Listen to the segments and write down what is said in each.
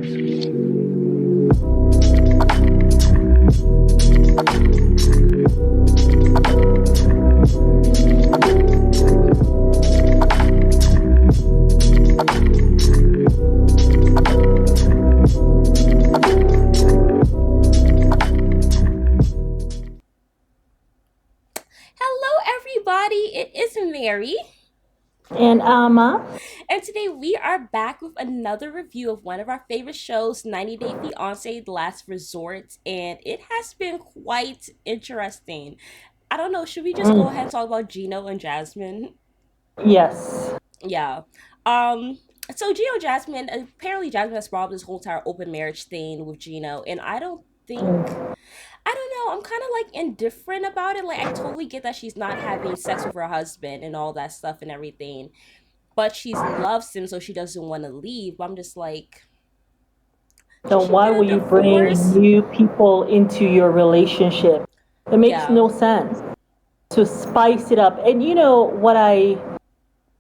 Hello, everybody. It is Mary, And and today we are back with another review of one of our favorite shows, 90 Day Fiance The Last Resort, and it has been quite interesting. I don't know, should we just go ahead and mm, talk about Gino and Jasmine? yes, Yeah. Um, so Gino and Jasmine, apparently Jasmine has brought up this whole entire open marriage thing with Gino, and mm, I don't know. I'm kind of like indifferent about it. Like, I totally get that she's not having sex with her husband and all that stuff and everything, but she loves him, so she doesn't want to leave. But I'm just like, should so she why get a will you bring divorce? new people into your relationship? It makes Yeah, no sense to spice it up. And you know what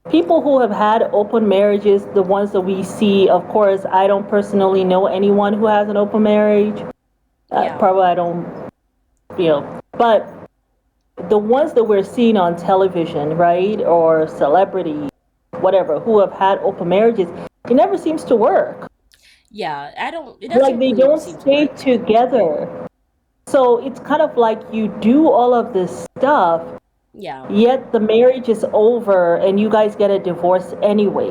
people who have had open marriages, the ones that we see, of course, I don't personally know anyone who has an open marriage. yeah, Probably I don't, but the ones that we're seeing on television, right, or celebrities, whatever, who have had open marriages, it never seems to work. yeah. I don't. It Like doesn't they really don't seem to stay work. together. So it's kind of like you do all of this stuff, Yeah, yet the marriage is over and you guys get a divorce anyway.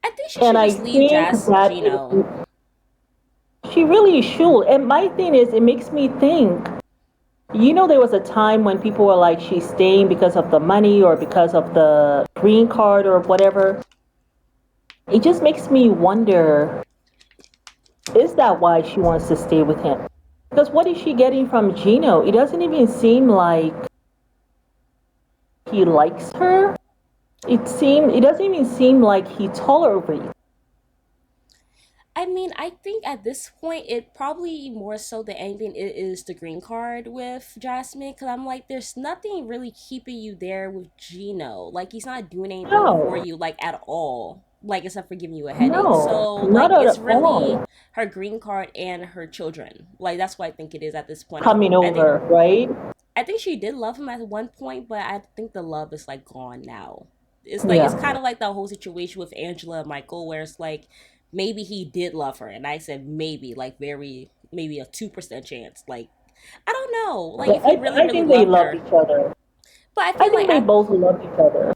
I think she And should I just leave think that Gino. she really should. And my thing is, it makes me think. There was a time when people were like, she's staying because of the money or because of the green card or whatever. It just makes me wonder, is that why she wants to stay with him? Because what is she getting from Gino? It doesn't even seem like he likes her. It doesn't even seem like he tolerates. I mean, I think at this point, it probably more so than anything it is the green card with Jasmine. Because I'm like, there's nothing really keeping you there with Gino. Like, he's not doing anything for No, you, like, at all. Like, except for giving you a headache. no, So, not like, it's at really all. her green card and her children. Like, that's what I think it is at this point. Coming I think over, right? I think she did love him at one point, but I think the love is like gone now. It's Yeah, kind of like the whole situation with Angela and Michael, where it's like maybe he did love her, and I said maybe, like very maybe a 2% chance. Like I don't know, like but if he really I really think they loved love her, each other. but I I feel think like they both love each other,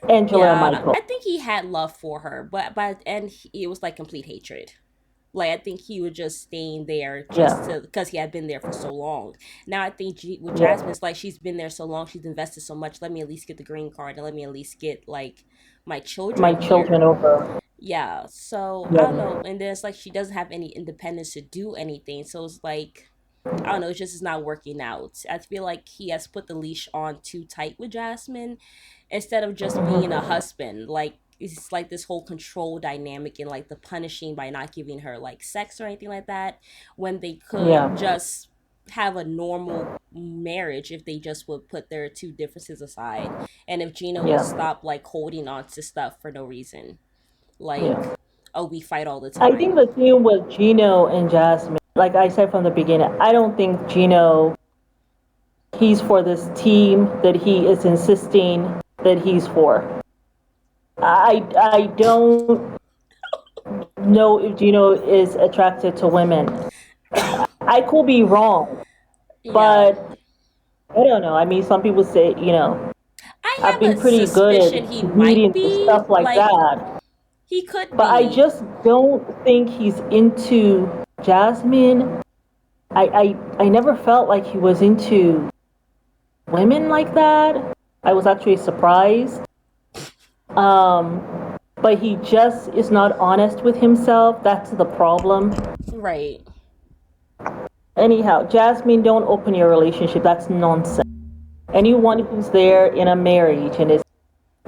Angela and yeah, Michael. I think he had love for her, but by the end it was like complete hatred. Like I think he was just staying there just Yeah, to because he had been there for so long. Now I think with Jasmine, yeah. it's like she's been there so long, she's invested so much. Let me at least get the green card and let me at least get like my My children children here. over. Yeah. So I don't know. Yeah. And then it's like she doesn't have any independence to do anything. So it's like I don't know. It's just it's not working out. I feel like he has put the leash on too tight with Jasmine instead of just being a Hmm. husband. Like it's like this whole control dynamic and like the punishing by not giving her like sex or anything like that when they could Yeah, just have a normal marriage if they just would put their two differences aside and if Gina would yeah, stop like holding on to stuff for no reason like yeah. oh we fight all the I think time. the thing with Gino and Jasmine, like I said from the beginning, I don't think Gino, he's for this team that he is insisting that he's for. I don't know if Gino is attracted to women. I could be wrong, Yeah, but I don't know. I mean, some people say, I've I been have a pretty good suspicion at he might reading be stuff like like that. he could But I be. just don't think he's into Jasmine. I never felt like he was into women like that. I was actually surprised. But he just is not honest with himself. That's the problem. Right. Anyhow, Jasmine, don't open your relationship. That's nonsense. Anyone who's there in a marriage and is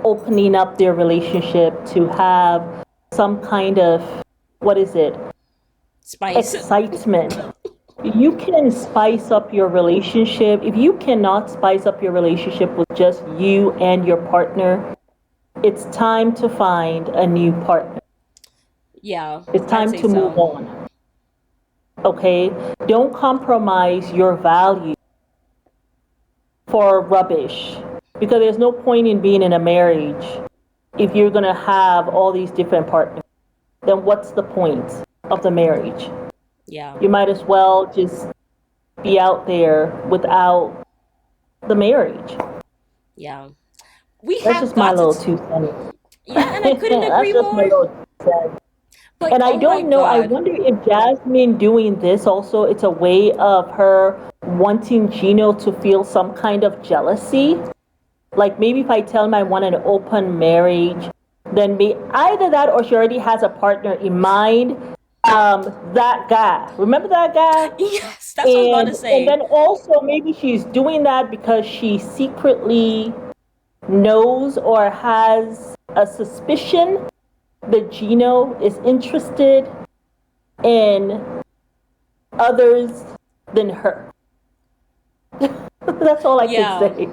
opening up their relationship to have some kind of, what is it, Spice. excitement. You can spice up your relationship. If you cannot spice up your relationship with just you and your partner, it's time to find a new partner. Yeah, It's I'd time say to move so. on. Okay? Don't compromise your value for rubbish because there's no point in being in a marriage if you're going to have all these different partners. Then what's the point of the marriage? Yeah, You might as well just be out there without the marriage. yeah. We That's have just my got to. little 2 cents. Yeah, and I couldn't agree That's just my more. little 2 cents. Like, And I oh my don't know, I God. wonder if Jasmine doing this also, it's a way of her wanting Gino to feel some kind of jealousy. Like maybe if I tell him I want an open marriage, then either that or she already has a partner in mind. That guy. Remember that guy? Yes, that's what I was about And to and say. then also maybe she's doing that because she secretly knows or has a suspicion that Gino is interested in others than her. That's all I can Yeah, say.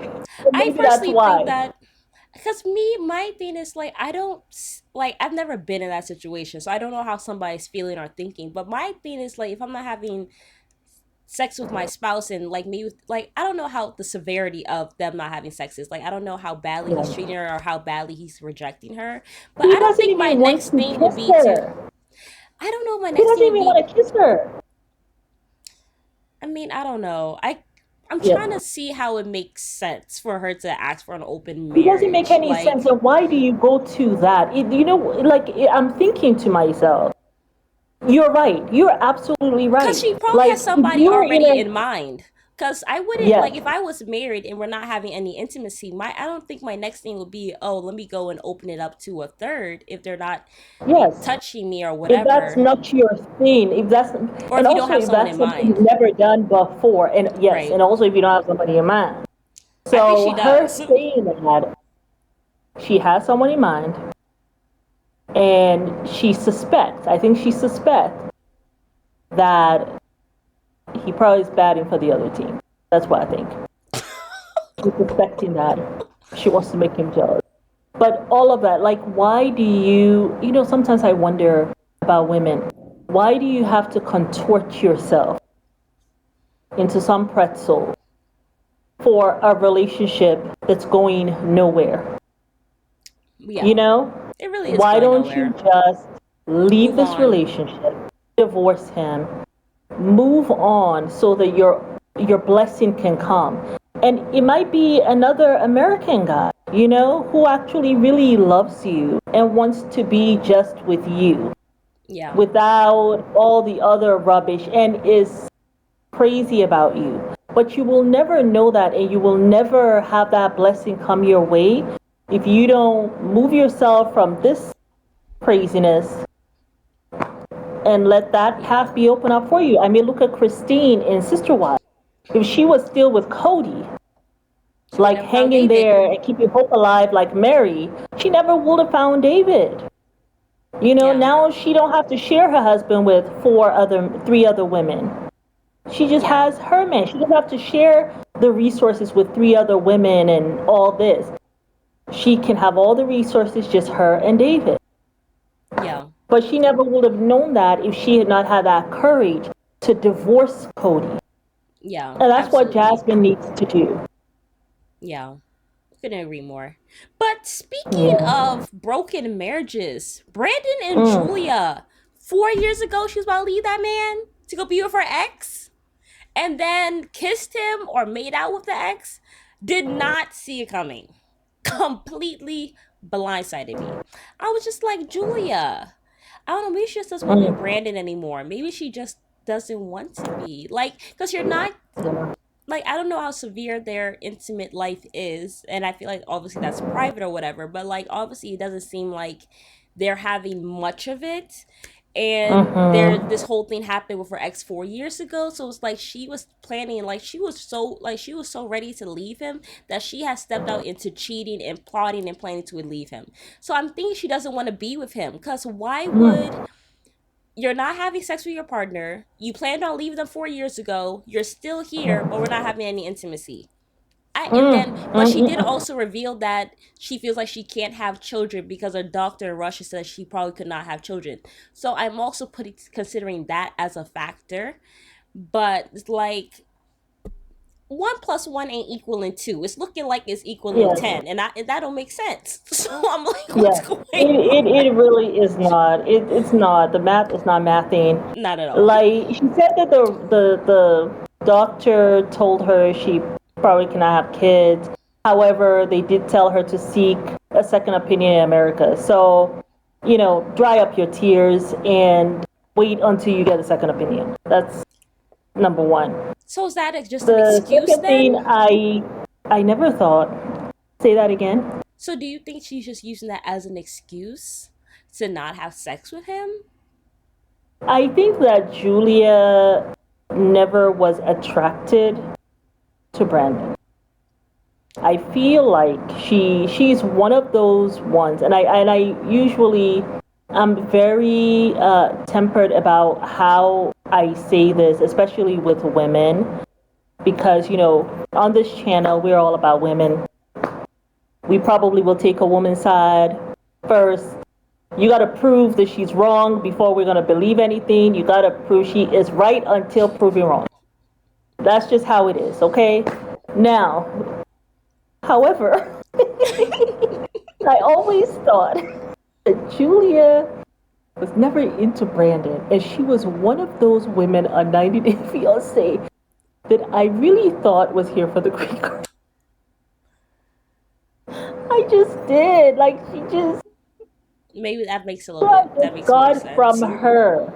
So I maybe that's personally think why. that because me, my thing is like I don't like I've never been in that situation, so I don't know how somebody's feeling or thinking. But my thing is like if I'm not having sex with my spouse and like me with like I don't know how the severity of them not having sex is. Like I don't know how badly he's Yeah. treating her or how badly he's rejecting her. But He I don't doesn't think my even want next to thing would kiss be to her. I don't know. My He next thing doesn't would even be. want to kiss her. I mean, I don't know. I'm trying Yeah. to see how it makes sense for her to ask for an open It doesn't make marriage. any sense. Like, And why do you go to that? I'm thinking to myself, you're right. You're absolutely cause right. she probably Like, has if somebody you're in already in a, mind. Cause I wouldn't like yes, if I was married and we're not having any intimacy. My I don't think my next thing would be oh let me go and open it up to a third if they're not yes. touching me or If that's whatever, not your thing, if that's, or and if you don't also have if someone that's in something mind. you've never done before, and yes, Right. and also if you don't have somebody in mind. I think So she her does. saying that she has someone in mind and she suspects, I think she suspects that he probably is batting for the other team. That's what I think. She's suspecting that she wants to make him jealous. But all of that, like, why do sometimes I wonder about women. Why do you have to contort yourself into some pretzel for a relationship that's going nowhere? You Yeah. know? It really is Why going don't you nowhere. just leave Move this on. relationship, divorce him, move on so that your blessing can come? And it might be another American guy, who actually really loves you and wants to be just with you Yeah. without all the other rubbish and is crazy about you. But you will never know that and you will never have that blessing come your way if you don't move yourself from this craziness and let that Yeah. path be open up for you. I mean, look at Christine in Sister Wives. If she was still with Cody, She would like never found hanging David. there and keeping hope alive like Mary, she never would have found David. Yeah. Now she don't have to share her husband with three other women. She just Yeah. has her man. She doesn't have to share the resources with three other women and all this. She can have all the resources, just her and David. Yeah. But she never would have known that if she had not had that courage to divorce Cody. Yeah. And that's what Absolutely. Jasmine needs to do. Yeah. Couldn't agree more. But speaking Yeah. of broken marriages, Brandon and Mm. Julia, 4 years ago, she was about to leave that man to go be with her ex and then kissed him or made out with the ex. Did not see it coming. Completely blindsided me. I was just like, Julia, I don't know, maybe she just doesn't want to be with Mm. Brandon anymore. Maybe she just doesn't want to be. Like, because you're not Yeah. like I don't know how severe their intimate life is, and I feel like obviously that's private or whatever, but like obviously it doesn't seem like they're having much of it. And there Mm-hmm. this whole thing happened with her ex 4 years ago. So it's like she was planning like she was so ready to leave him that she has stepped out into cheating and plotting and planning to leave him. So I'm thinking she doesn't want to be with him. Cause why would Mm. you're not having sex with your partner. You planned on leaving them 4 years ago. You're still here, but we're not having any intimacy. I and Mm, then but mm, she mm, did mm. also reveal that she feels like she can't have children because her doctor in Russia says she probably could not have children. So I'm also putting considering that as a factor. But like 1 plus 1 ain't equaling 2. It's looking like it's equaling Yes, 10, and that don't make sense. So I'm like, what's yes. going It on? really is not. It's not. The math is not mathing. Not at all. Like she said that the doctor told her she probably cannot have kids. However, they did tell her to seek a second opinion in America. So, dry up your tears and wait until you get a second opinion. That's number one. So is that just an The excuse second then? thing I never thought. Say that again. So do you think she's just using that as an excuse to not have sex with him? I think that Julia never was attracted to Brandon. I feel like she's one of those ones, and I usually I'm very tempered about how I say this, especially with women, because on this channel we're all about women. We probably will take a woman's side first. You got to prove that she's wrong before we're going to believe anything. You got to prove she is right until proven wrong. That's just how it is, okay? Now, however, I always thought that Julia was never into Brandon, and she was one of those women on 90 Day Fiance that I really thought was here for the green card. I just did. Like, she just, Maybe that makes a little I bit that just makes more got from sense. her.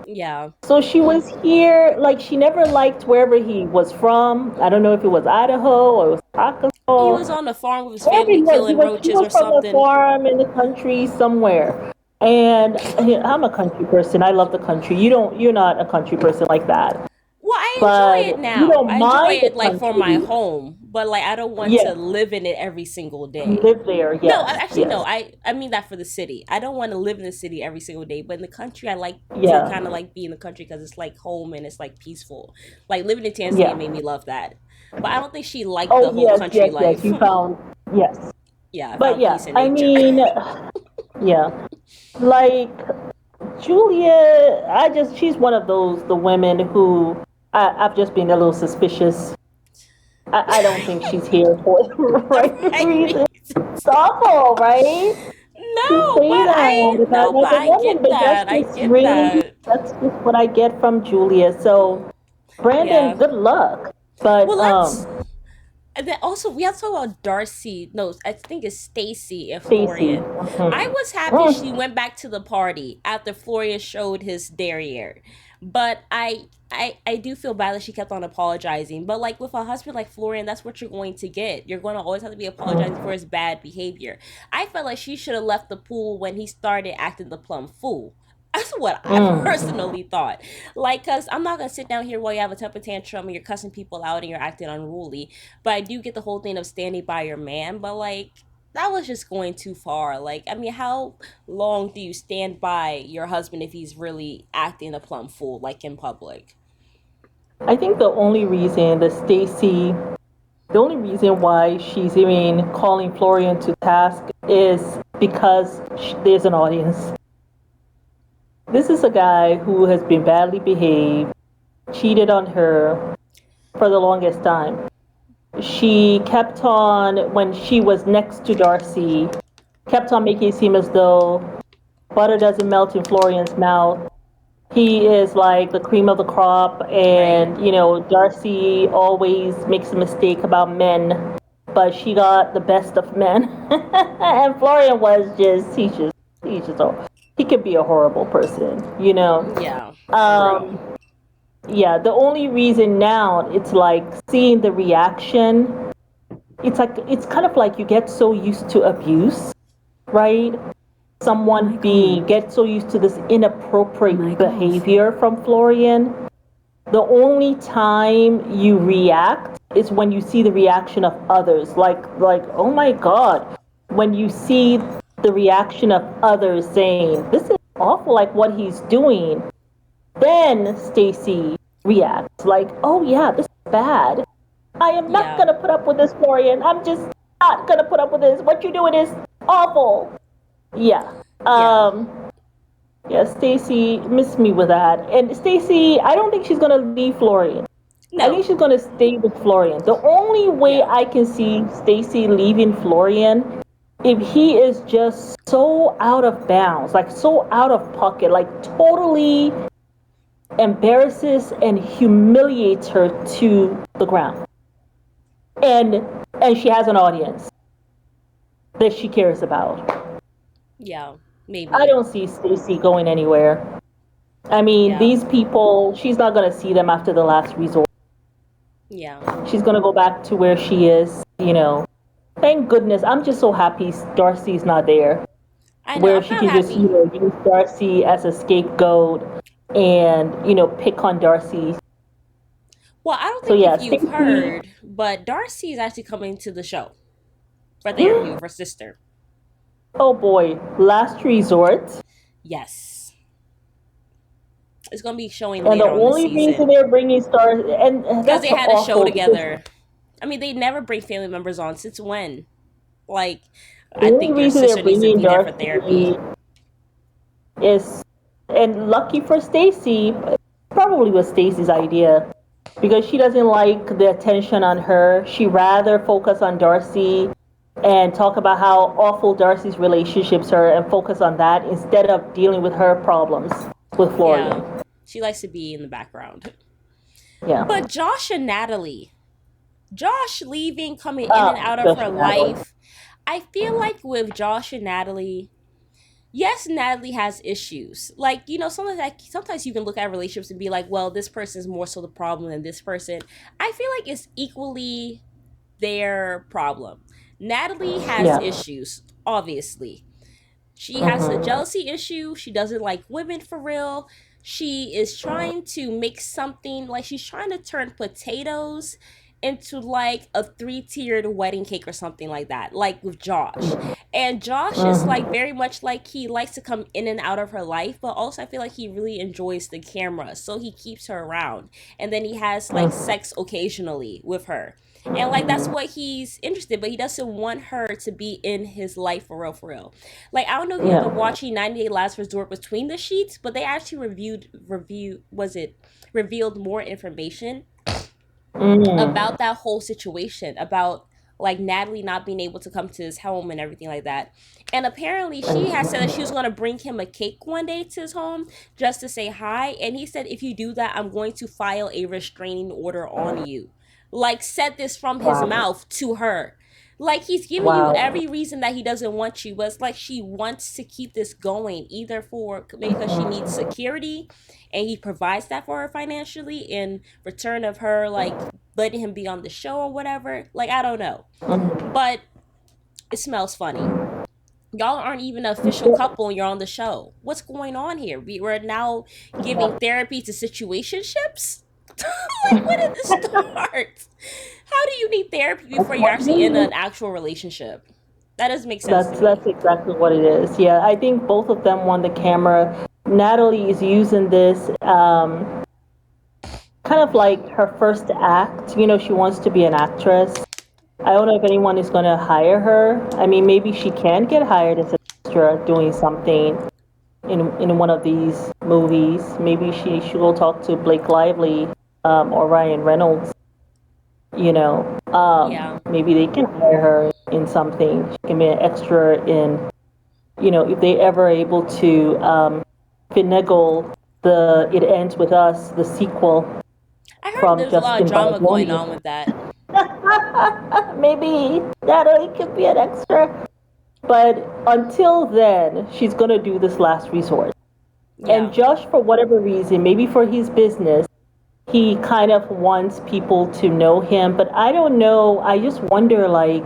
Yeah. So she was here, like, she never liked wherever he was from. I don't know if it was Idaho or it was He Arkansas. was on the farm with his Wherever family he was, he killing was he roaches was or from the something. farm in the country somewhere. And I'm a country person. I love the country. You're not a country person like that. Well, I enjoy it But you now. don't I enjoy mind the it like for my country. home, but like I don't want to Yes. live in it every single day. Live there, No, yes, actually no. yes. I mean that for the city. I don't want to live in the city every single day, but in the country I like to Yeah. kind of like be in the country cuz it's like home and it's like peaceful. Like living in Tanzania Yeah. made me love that. But I don't think she liked the Oh whole yes, country yes, yes. life. You found yes. Yeah, I But found yeah, peace in I nature. mean yeah. Like Julia, she's one of the women who I've just been a little suspicious. I don't think she's here for the The right right reason. It's reasons. awful, right? To No, say but that about but another I woman, get but that. I get that. that's just what I get from Julia. So Brandon, Yeah. good luck. But Well, let's. And then also we have to talk about Darcy. No, I think it's Stacy and Stacy. Florian. I was happy she Mm, went back to the party after Florian showed his derriere, but I do feel bad that she kept on apologizing. But like with a husband like Florian, that's what you're going to get. You're going to always have to be apologizing for mm, his bad behavior. I felt like she should have left the pool when he started acting the plum fool. That's what I mm. personally thought. Like, cause I'm not gonna sit down here while you have a temper tantrum and you're cussing people out and you're acting unruly. But I do get the whole thing of standing by your man. But like, that was just going too far. Like, I mean, how long do you stand by your husband if he's really acting a plumb fool, like in public? I think the only reason why she's even calling Florian to task is because there's an audience. This is a guy who has been badly behaved, cheated on her for the longest time. She kept on, when she was next to Darcy, kept on making it seem as though butter doesn't melt in Florian's mouth. He is like the cream of the crop, Right. and Darcy always makes a mistake about men, but she got the best of men. And Florian was just he's just he could be a horrible person. Yeah, for real. um yeah, the only reason now it's like seeing the reaction, it's kind of like you get so used to abuse, right? Someone being get so used to this inappropriate behavior from Florian. The only time you react is when you see the reaction of others. Like oh my god, when you see the reaction of others saying, "This is awful, like what he's doing." Then Stacy reacts like, "Oh yeah, this is bad." I am not Yeah. gonna put up with this, Florian. I'm just not gonna put up with this. What you're doing is awful. Yeah. Yeah. Yeah, Stacy missed me with that. And Stacy, I don't think she's gonna leave Florian. I think No. she's gonna stay with Florian. The only way Yeah. I can see Stacy leaving Florian if he is just so out of bounds, like so out of pocket, like totally embarrasses and humiliates her to the ground. And and she has an audience that she cares about. Yeah. I Maybe. don't see Stacy going anywhere. I mean, Yeah. these people, she's not going to see them after the last resort. Yeah. She's going to go back to where she is, you know. Thank goodness. I'm just so happy Darcy's not there, I know. where I'm she kind of can just, happy. use Darcy as a scapegoat and, pick on Darcy. Well, I don't So, think yeah, if you've Stacy, heard, but Darcy is actually coming to the show for therapy with her sister. oh boy, last resort. Yes. It's going to be showing And the later on this only reason season they're bringing stars, and because that's they had a show awful because together. I mean, they never bring family members on. Since when? Like, the I only think your reason they're sister needs to bringing be there for therapy. Darcy is, and lucky for Stacy, probably was Stacy's idea because she doesn't like the attention on her. She rather focus on Darcy and talk about how awful Darcy's relationships are and focus on that instead of dealing with her problems with Florian. Yeah. She likes to be in the background. Yeah. But Josh and Natalie, Josh leaving, coming in and out of Just her Natalie. life. I feel like with Josh and Natalie, yes, Natalie has issues. Like, sometimes you can look at relationships and be like, well, this person is more so the problem than this person. I feel like it's equally their problem. Natalie has Yeah. issues, obviously. She has a Mm-hmm. jealousy issue. She doesn't like women for real. She is trying to make something, like she's trying to turn potatoes into like a three-tiered wedding cake or something like that, like with Josh. And Josh is like Mm-hmm. very much like he likes to come in and out of her life, but also I feel like he really enjoys the camera, so he keeps her around. And then he has like Mm-hmm. sex occasionally with her. And like that's what he's interested, but he doesn't want her to be in his life for real, for real. Like I don't know if you've been Yeah. watching 90 Day Last Resort between the sheets, but they actually revealed more information Mm. about that whole situation, about like Natalie not being able to come to his home and everything like that. And apparently she has said that she was going to bring him a cake one day to his home just to say hi, and he said if you do that I'm going to file a restraining order on you. Like said this from his Wow. mouth to her. Like he's giving you Wow. every reason that he doesn't want you, but it's like she wants to keep this going, either for maybe because she needs security and he provides that for her financially in return of her like letting him be on the show or whatever. Like I don't know, Mm. but it smells funny. Y'all aren't even an official couple and you're on the show. What's going on here? We're now giving therapy to situationships. Like when did this start? How do you need therapy before you're actually in an actual relationship? That doesn't make sense to That's me. exactly what it is. Yeah, I think both of them won the camera. Natalie is using this kind of like her first act. She wants to be an actress. I don't know if anyone is going to hire her. I mean, maybe she can get hired as an extra doing something in one of these movies. Maybe she will talk to Blake Lively or Ryan Reynolds. Yeah. Maybe they can hire her in something. She can be an extra in, if they ever able to finagle the It Ends With Us, the sequel I heard from there's a lot of Justin drama going Baldoni. on with that. Maybe Natalie could be an extra. But until then, she's going to do this last resort. And Yeah. Josh, for whatever reason, maybe for his business, he kind of wants people to know him. But I don't know. I just wonder, like,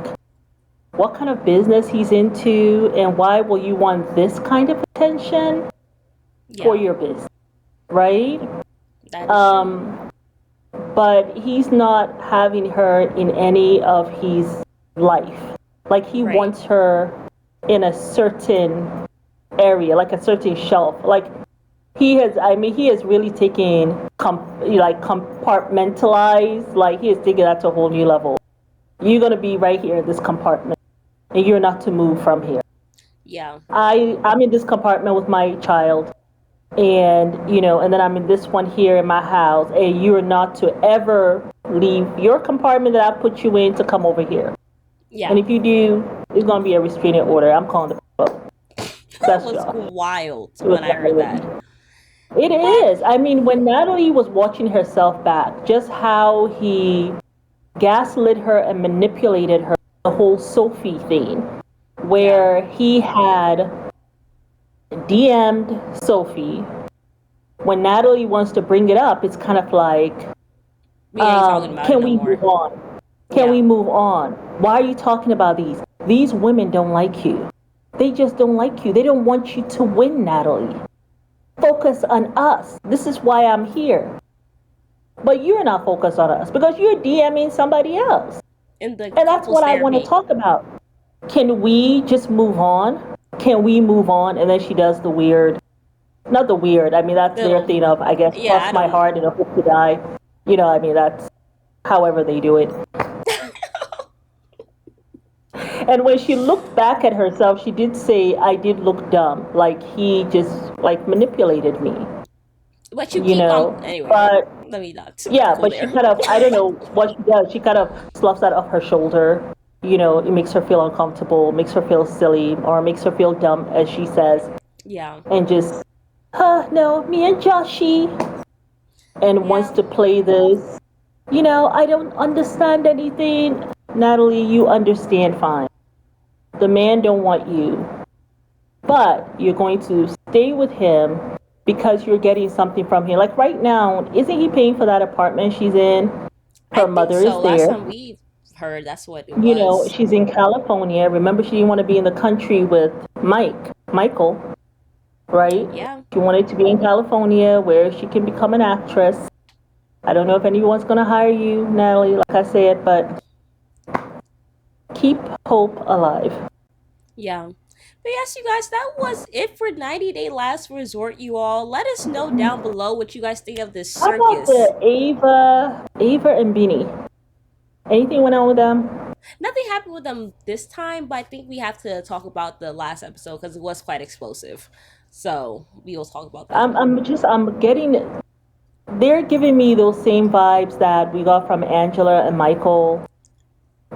what kind of business he's into and why will you want this kind of attention for Yeah. your business, right? That is true. Um, but he's not having her in any of his life. Like he Right. wants her in a certain area, like a certain shelf. Like He has, I mean, he has really taken, like, compartmentalized, like, he has taken that to a whole new level. You're going to be right here in this compartment, and you're not to move from here. Yeah. I'm in this compartment with my child, and, and then I'm in this one here in my house, and you're not to ever leave your compartment that I put you in to come over here. And Yeah. if you do, it's going to be a restraining order. I'm calling the police. That That's was y'all. wild It was when I heard that. violent. It But is. I mean, when Natalie was watching herself back, just how he gaslit her and manipulated her, the whole Sophie thing, yeah, where he had DM'd Sophie. When Natalie wants to bring it up, it's kind of like, we ain't talking about it can no we more. move on? Can Yeah. we move on? Why are you talking about these? These women don't like you. They just don't like you. They don't want you to win, Natalie. Focus on us. This is why I'm here. But you're not focused on us because you're DMing somebody else. In the And that's couples what I want to therapy. talk about. Can we just move on? Can we move on? And then she does the weird, not the weird, I mean, that's their Little. thing of, I guess, Yeah, cross I my don't. heart and I hope to die. I mean, that's however they do it. And when she looked back at herself, she did say, I did look dumb. Like he just like manipulated me, But you you keep on. know? Anyway, But let me not yeah, go but she there. kind of, I don't know what she does. She kind of sloughs that off her shoulder. It makes her feel uncomfortable, makes her feel silly, or makes her feel dumb, as she says, Yeah. and just, no, me and Joshy, and wants Yeah. to play this. I don't understand anything. Natalie, you understand fine. The man don't want you, but you're going to stay with him because you're getting something from him. Like right now, isn't he paying for that apartment she's in? I Her think mother is so. Last there. time we heard, that's what it was. She's in California. Remember, she didn't want to be in the country with Michael, right? Yeah. She wanted to be in California where she can become an actress. I don't know if anyone's going to hire you, Natalie, like I said, but keep hope alive. Yeah. But yes, you guys, that was it for 90-Day Last Resort, you all. Let us know down below what you guys think of this How about circus. the Ava and Beanie? Anything went on with them? Nothing happened with them this time, but I think we have to talk about the last episode because it was quite explosive. So we will talk about that. I'm getting, they're giving me those same vibes that we got from Angela and Michael,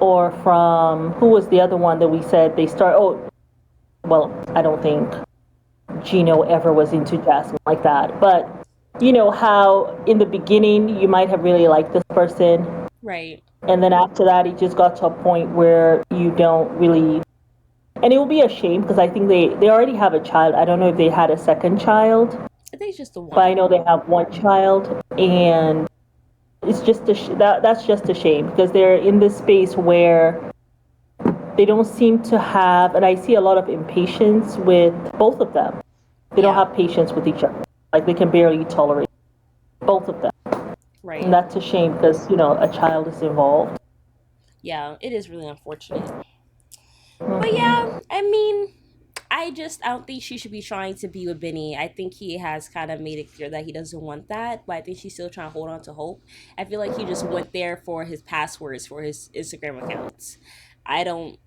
or from, who was the other one that we said they start, oh, well, I don't think Gino ever was into Jasmine like that. But how in the beginning you might have really liked this person, Right. and then after that it just got to a point where you don't really. And it will be a shame because I think they already have a child. I don't know if they had a second child, I think it's just the but I one. know they have one child, and it's just that's just a shame because they're in this space where they don't seem to have, and I see a lot of impatience with both of them. They don't Yeah. have patience with each other. Like they can barely tolerate both of them. And Right. that's a shame because, a child is involved. Yeah, it is really unfortunate. But yeah, Hmm. I mean, I don't think she should be trying to be with Benny. I think he has kind of made it clear that he doesn't want that, but I think she's still trying to hold on to hope. I feel like he just went there for his passwords for his Instagram accounts. I don't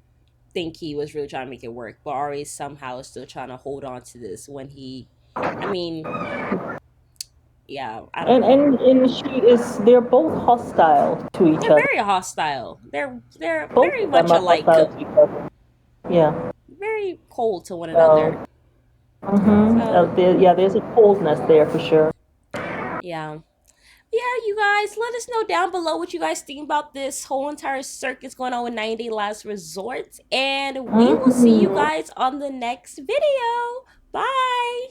think he was really trying to make it work, but Ari somehow is still trying to hold on to this when he, I mean, yeah, I don't And, know. and, and they're both hostile to each They're other. very hostile. They're Both very of them much are alike, hostile to each other. Yeah. very cold to one So, another. So yeah, there's a coldness there for sure. yeah. Yeah, you guys, let us know down below what you guys think about this whole entire circus going on with 90 Last Resort. And we will see you Hmm. guys on the next video. Bye.